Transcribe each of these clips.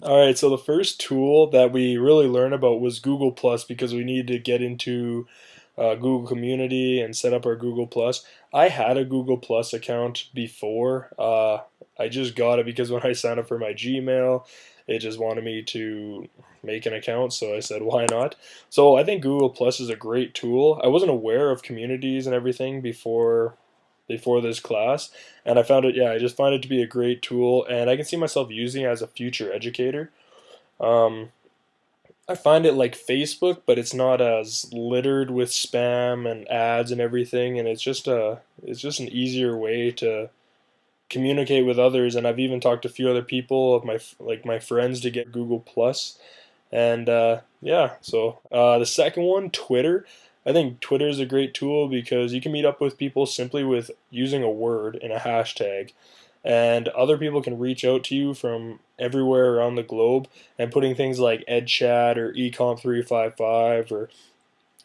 All right, so the first tool that we really learned about was Google Plus because we needed to get into Google Community and set up our Google Plus. I had a Google Plus account before. I just got it because when I signed up for my Gmail, it just wanted me to make an account, so I said, why not? So I think Google Plus is a great tool. I wasn't aware of communities and everything before this class, and I found it, yeah, I just find it to be a great tool, and I can see myself using it as a future educator. um, I find it like Facebook, but it's not as littered with spam and ads and everything, and it's just an easier way to communicate with others. And I've even talked to a few other people of my friends to get Google Plus, and yeah. So the second one, Twitter. I think Twitter is a great tool because you can meet up with people simply with using a word in a hashtag, and other people can reach out to you from everywhere around the globe and putting things like EdChat or Ecom355 or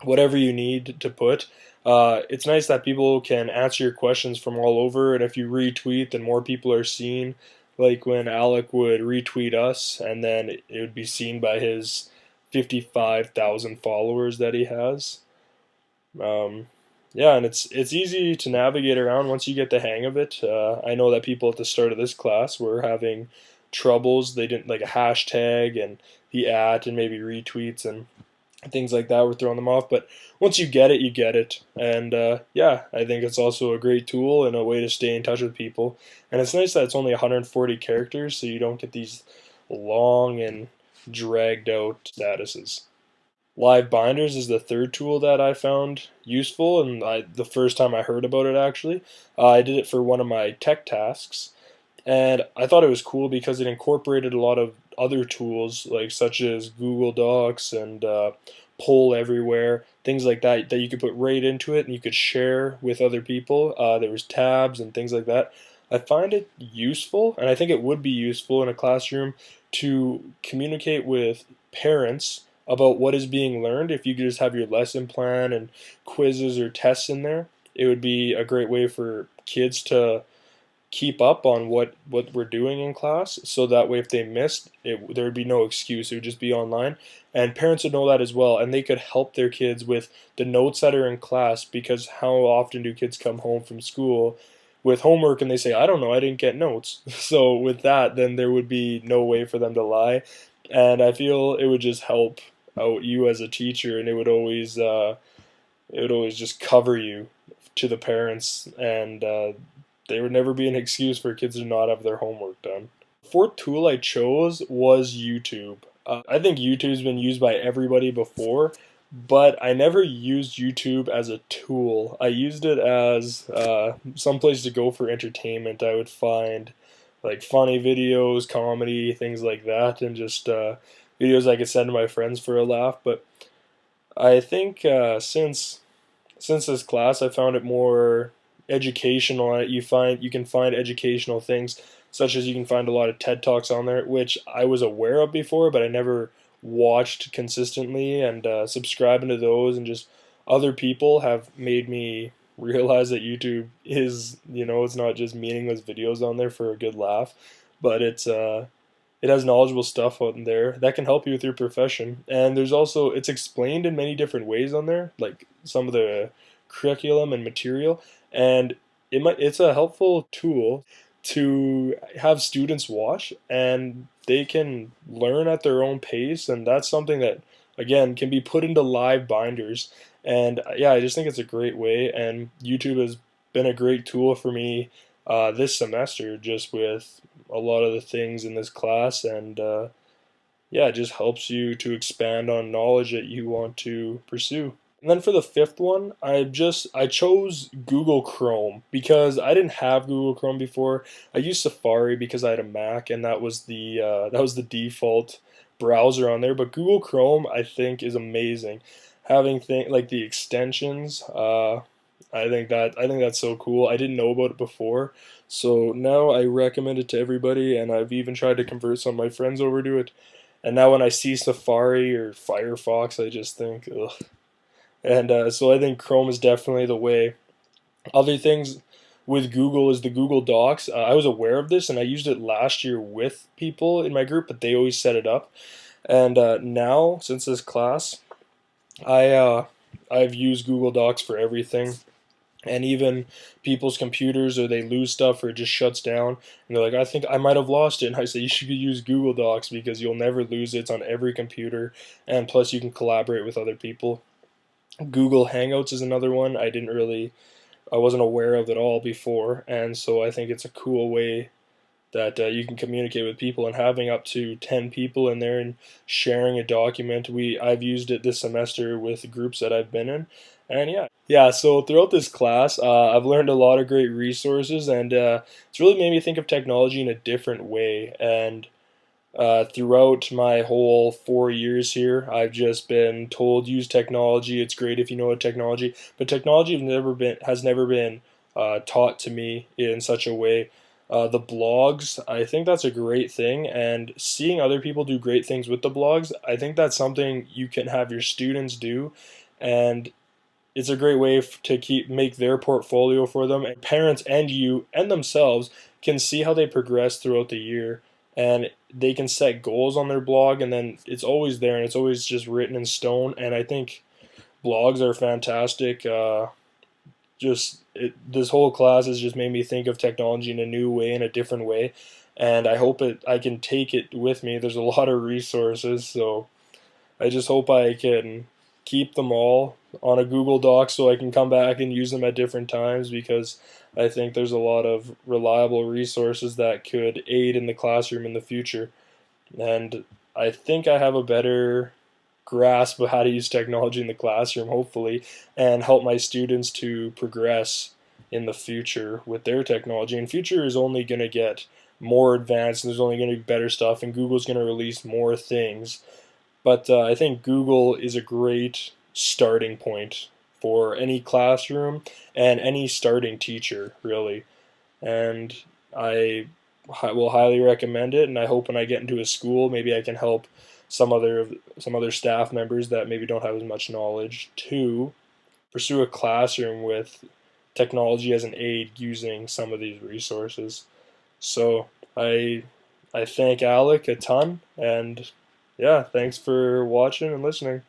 whatever you need to put. It's nice that people can answer your questions from all over, and if you retweet, then more people are seen. Like when Alec would retweet us, and then it would be seen by his 55,000 followers that he has. Um, yeah, and it's easy to navigate around once you get the hang of it. I know that people at the start of this class were having troubles. They didn't like a hashtag and the at and maybe retweets and things like that were throwing them off. But once you get it, you get it. And yeah, I think it's also a great tool and a way to stay in touch with people. And it's nice that it's only 140 characters, so you don't get these long and dragged out statuses. Live binders is the third tool that I found useful, and the first time I heard about it actually, I did it for one of my tech tasks, and I thought it was cool because it incorporated a lot of other tools like such as Google Docs and Poll Everywhere, things like that that you could put right into it and you could share with other people. There was tabs and things like that. I find it useful, and I think it would be useful in a classroom to communicate with parents about what is being learned. If you could just have your lesson plan and quizzes or tests in there, it would be a great way for kids to keep up on what we're doing in class, so that way if they missed it, there would be no excuse. It would just be online, and parents would know that as well, and they could help their kids with the notes that are in class, because how often do kids come home from school with homework and they say, I don't know, I didn't get notes. So with that, then there would be no way for them to lie, and I feel it would just help out you as a teacher, and it would always just cover you to the parents, and there would never be an excuse for kids to not have their homework done. Fourth tool I chose was YouTube. I think YouTube's been used by everybody before, but I never used YouTube as a tool. I used it as some place to go for entertainment. I would find like funny videos, comedy, things like that, and just videos I could send to my friends for a laugh. But I think since this class, I found it more educational. You can find educational things, such as you can find a lot of TED Talks on there, which I was aware of before, but I never watched consistently. And subscribing to those and just other people have made me realize that YouTube is, it's not just meaningless videos on there for a good laugh, but it has knowledgeable stuff on there that can help you with your profession. And there's also, it's explained in many different ways on there, like some of the curriculum and material. And it's a helpful tool to have students watch, and they can learn at their own pace. And that's something that, again, can be put into live binders. And yeah, I just think it's a great way. And YouTube has been a great tool for me this semester, just with a lot of the things in this class, and yeah, it just helps you to expand on knowledge that you want to pursue. And then for the fifth one, I chose Google Chrome because I didn't have Google Chrome before. I used Safari because I had a Mac, and that was the default browser on there. But Google Chrome, I think, is amazing. Having like the extensions, I think that's so cool. I didn't know about it before, so now I recommend it to everybody, and I've even tried to convert some of my friends over to it. And now when I see Safari or Firefox, I just think, ugh. And so I think Chrome is definitely the way. Other things with Google is the Google Docs. I was aware of this and I used it last year with people in my group, but they always set it up. And now, since this class, I've used Google Docs for everything, and even people's computers, or they lose stuff or it just shuts down and they're like, I think I might have lost it, and I say you should use Google Docs because you'll never lose it. It's on every computer, and plus you can collaborate with other people. Google Hangouts is another one I wasn't aware of at all before, and so I think it's a cool way that you can communicate with people, and having up to 10 people in there and sharing a document. I've used it this semester with groups that I've been in, and yeah. So throughout this class, I've learned a lot of great resources, and it's really made me think of technology in a different way. And throughout my whole 4 years here, I've just been told use technology. It's great if you know technology, but technology has never been taught to me in such a way. The blogs, I think that's a great thing, and seeing other people do great things with the blogs, I think that's something you can have your students do, and it's a great way to keep make their portfolio for them, and parents and you and themselves can see how they progress throughout the year, and they can set goals on their blog, and then it's always there and it's always just written in stone. And I think blogs are fantastic. This whole class has just made me think of technology in a new way, in a different way, and I can take it with me. There's a lot of resources, so I just hope I can keep them all on a Google Doc so I can come back and use them at different times, because I think there's a lot of reliable resources that could aid in the classroom in the future. And I think I have a better grasp of how to use technology in the classroom, hopefully, and help my students to progress in the future with their technology. And future is only going to get more advanced, and there's only going to be better stuff, and Google's going to release more things. But I think Google is a great starting point for any classroom and any starting teacher, really. And I will highly recommend it. And I hope when I get into a school, maybe I can help some other staff members that maybe don't have as much knowledge to pursue a classroom with technology as an aid using some of these resources. So I thank Alec a ton, and yeah, thanks for watching and listening.